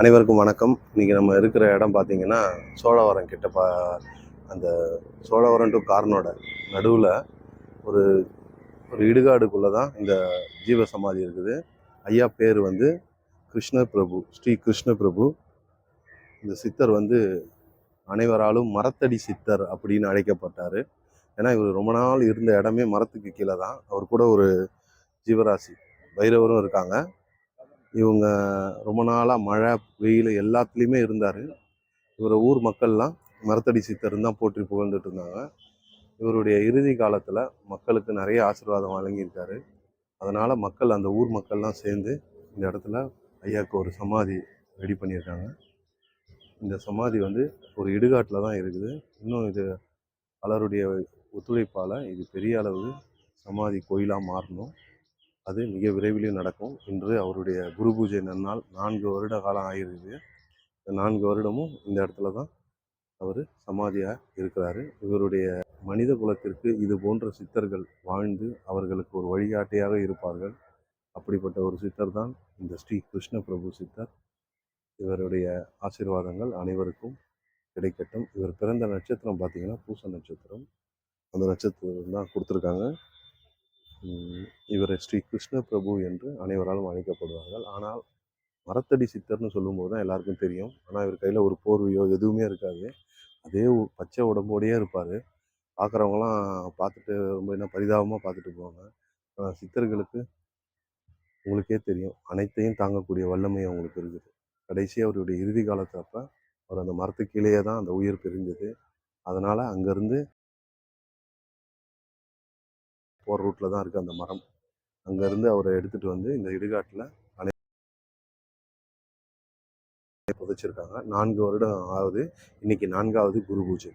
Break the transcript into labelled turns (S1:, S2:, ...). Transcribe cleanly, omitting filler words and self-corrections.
S1: அனைவருக்கும் வணக்கம். இன்றைக்கி நம்ம இருக்கிற இடம் பார்த்திங்கன்னா சோழவரம் கிட்ட அந்த சோழவரம் டு கார்னோட நடுவில் ஒரு ஒரு இடுகாடுக்குள்ளே தான் இந்த ஜீவ சமாதி இருக்குது. ஐயா பேர் வந்து கிருஷ்ண பிரபு, ஸ்ரீ கிருஷ்ண பிரபு. இந்த சித்தர் வந்து அனைவராலும் மரத்தடி சித்தர் அப்படின்னு அழைக்கப்பட்டார். ஏன்னா இவர் ரொம்ப நாள் இருந்த இடமே மரத்துக்கு கீழே தான். அவர் கூட ஒரு ஜீவராசி பைரவரும் இருக்காங்க. இவங்க ரொம்ப நாளாக மழை வெயில் எல்லாத்துலேயுமே இருந்தார். இவரை ஊர் மக்கள்லாம் மரத்தடி சித்தர்னு தான் போற்றி புகழ்ந்துட்டு இருந்தாங்க. இவருடைய இறுதி காலத்தில் மக்களுக்கு நிறைய ஆசீர்வாதம் வழங்கியிருக்காரு. அதனால் மக்கள், அந்த ஊர் மக்கள்லாம் சேர்ந்து இந்த இடத்துல ஐயாவுக்கு ஒரு சமாதி ரெடி பண்ணியிருக்காங்க. இந்த சமாதி வந்து ஒரு இடுகாட்டில் தான் இருக்குது. இன்னும் இது பலருடைய ஒத்துழைப்பால் இது பெரிய அளவு சமாதி கோயிலாக மாறணும். அது மிக விரைவில் நடக்கும். இன்று அவருடைய குரு பூஜை நன்னாள். 4 வருட காலம் ஆகிருக்குது. இந்த 4 வருடமும் இந்த இடத்துல தான் அவர் சமாதியாக இருக்கிறாரு. இவருடைய மனித குலத்திற்கு இது போன்ற சித்தர்கள் வாழ்ந்து அவர்களுக்கு ஒரு வழிகாட்டியாக இருப்பார்கள். அப்படிப்பட்ட ஒரு சித்தர் தான் இந்த ஸ்ரீ கிருஷ்ண பிரபு சித்தர். இவருடைய ஆசீர்வாதங்கள் அனைவருக்கும் கிடைக்கட்டும். இவர் பிறந்த நட்சத்திரம் பார்த்திங்கன்னா பூச நட்சத்திரம். அந்த நட்சத்திரம் தான் கொடுத்துருக்காங்க. இவர் ஸ்ரீ கிருஷ்ண பிரபு என்று அனைவராலும் அழைக்கப்படுவார்கள். ஆனால் மரத்தடி சித்தர்னு சொல்லும்போது தான் எல்லாருக்கும் தெரியும். ஆனால் இவர் கையில் ஒரு போர்வையோ எதுவுமே இருக்காது. அதே பச்சை உடம்போடையே இருப்பார். பார்க்குறவங்களாம் பார்த்துட்டு ரொம்ப என்ன பரிதாபமாக பார்த்துட்டு போவாங்க. ஆனால் சித்தர்களுக்கு உங்களுக்கே தெரியும், அனைத்தையும் தாங்கக்கூடிய வல்லமை அவங்களுக்கு இருக்குது. கடைசியாக அவருடைய இறுதி காலத்தப்போ அவர் அந்த மரத்துக்கு கீழேயே தான் அந்த உயிர் பிரிஞ்சது. அதனால் அங்கேருந்து போகிற ரூட்டில் தான் இருக்குது அந்த மரம். அங்கேருந்து அவரை எடுத்துகிட்டு வந்து இந்த இடுகாட்டில் புதைச்சிருக்காங்க. 4 வருடம் ஆகுது. இன்னைக்கு 4வது குரு பூஜை.